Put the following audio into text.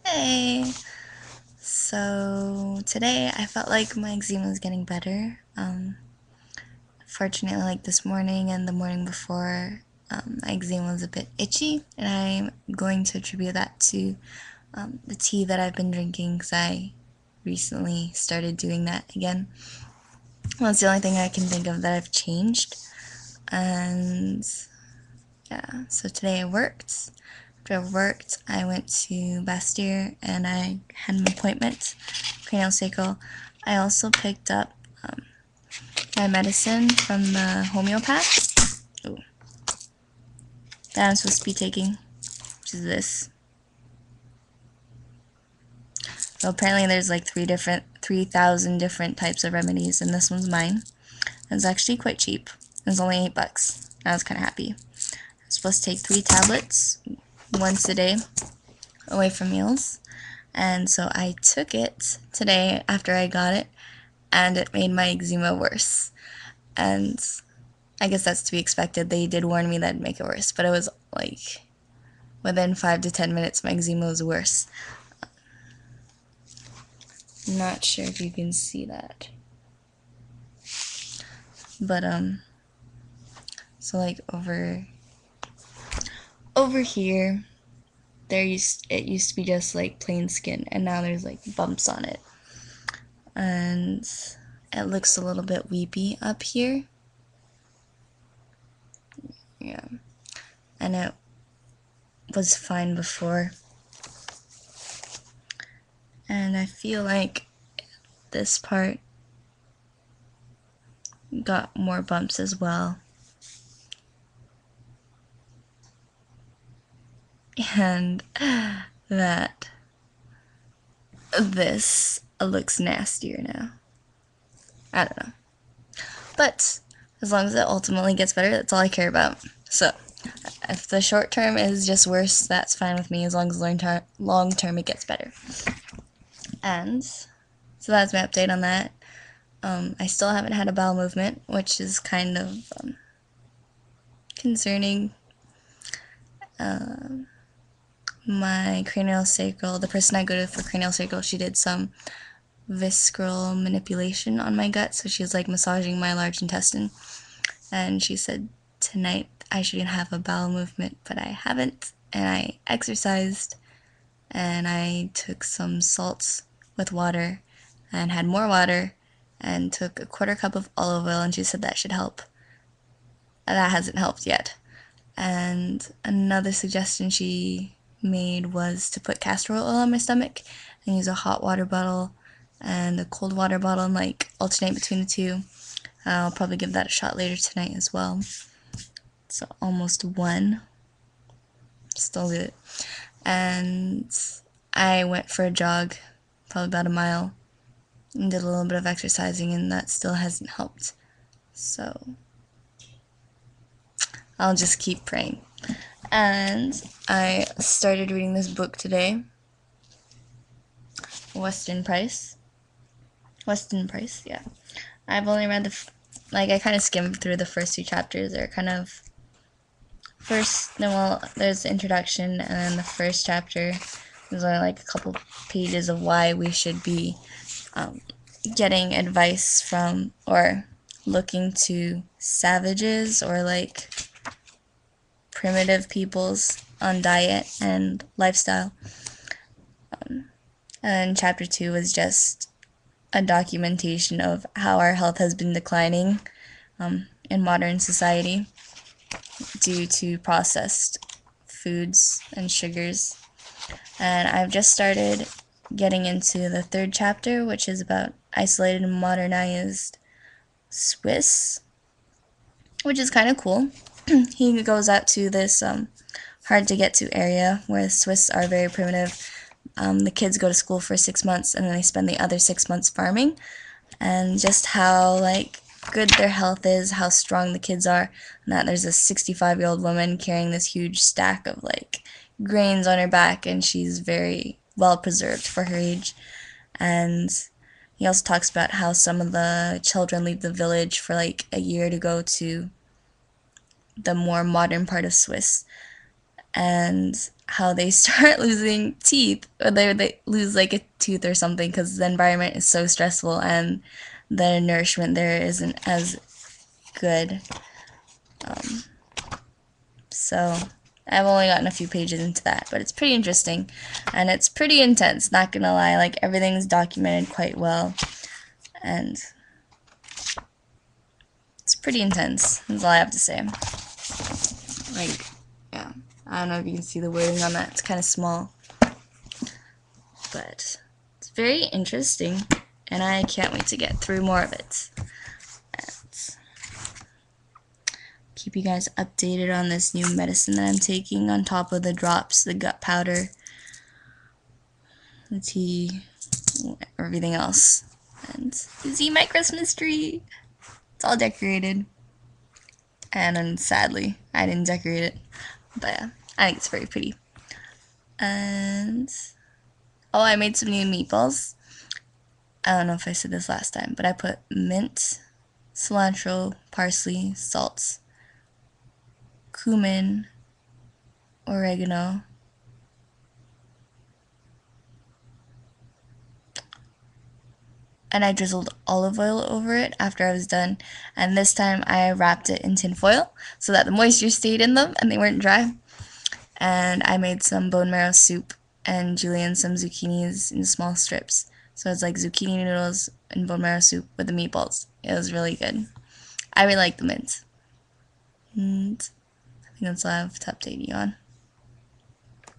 Hey! So today I felt like my eczema was getting better. Fortunately, like this morning and the morning before, my eczema was a bit itchy, and I'm going to attribute that to the tea that I've been drinking because I recently started doing that again. Well, it's the only thing I can think of that I've changed. And yeah, so today I worked. After I worked, I went to Bastyr and I had an appointment, cranial sacral. I also picked up my medicine from the homeopath. Ooh. That I'm supposed to be taking, which is this. So apparently there's like 3,000 different types of remedies, and this one's mine. It's actually quite cheap. It's only $8. I was kind of happy. I'm supposed to take 3 tablets once a day away from meals. And so I took it today after I got it, and it made my eczema worse. And I guess that's to be expected. They did warn me that it'd make it worse, but it was like within 5 to 10 minutes my eczema was worse. Not sure if you can see that. But so like over here it used to be just like plain skin, and now there's like bumps on it. And it looks a little bit weepy up here. Yeah. And it was fine before. And I feel like this part got more bumps as well. And that this looks nastier now. I don't know. But as long as it ultimately gets better, that's all I care about. So if the short term is just worse, that's fine with me, as long as long term it gets better. And so that's my update on that. I still haven't had a bowel movement, which is kind of concerning. My cranial sacral, the person I go to for cranial sacral, she did some visceral manipulation on my gut, so she was like massaging my large intestine, and she said tonight I should have a bowel movement, but I haven't. And I exercised, and I took some salts with water and had more water and took a quarter cup of olive oil, and she said that should help. That hasn't helped yet. And another suggestion she made was to put castor oil on my stomach and use a hot water bottle and a cold water bottle and like alternate between the two. I'll probably give that a shot later tonight as well. So almost 1. Still good. And I went for a jog, probably about a mile, and did a little bit of exercising, and that still hasn't helped. So I'll just keep praying. And I started reading this book today, Weston Price, yeah. I've only read I kind of skimmed through the first 2 chapters. They're kind of there's the introduction, and then the first chapter is only like a couple pages of why we should be getting advice from or looking to savages or like primitive peoples on diet and lifestyle. And chapter 2 is just a documentation of how our health has been declining in modern society due to processed foods and sugars. And I've just started getting into the 3rd chapter, which is about isolated and modernized Swiss, which is kind of cool. He goes out to this hard to get to area where the Swiss are very primitive. The kids go to school for 6 months, and then they spend the other 6 months farming, and just how like good their health is, how strong the kids are, and that there's a 65-year-old woman carrying this huge stack of like grains on her back, and she's very well preserved for her age. And he also talks about how some of the children leave the village for like a year to go to the more modern part of Swiss, and how they start losing teeth, or they lose like a tooth or something because the environment is so stressful and the nourishment there isn't as good. So I've only gotten a few pages into that, but it's pretty interesting and it's pretty intense, not gonna lie. Like, everything's documented quite well and it's pretty intense. That's all I have to say. Like, yeah, I don't know if you can see the wording on that. It's kind of small, but it's very interesting and I can't wait to get through more of it. Keep you guys updated on this new medicine that I'm taking on top of the drops, the gut powder, the tea, everything else. And see my Christmas tree. It's all decorated. And then sadly, I didn't decorate it. But yeah, I think it's very pretty. And oh, I made some new meatballs. I don't know if I said this last time, but I put mint, cilantro, parsley, salt, cumin, oregano, and I drizzled olive oil over it after I was done. And this time I wrapped it in tin foil so that the moisture stayed in them and they weren't dry. And I made some bone marrow soup and julienne some zucchinis in small strips. So it's like zucchini noodles and bone marrow soup with the meatballs. It was really good. I really like the mint. And I think that's all I have to update you on.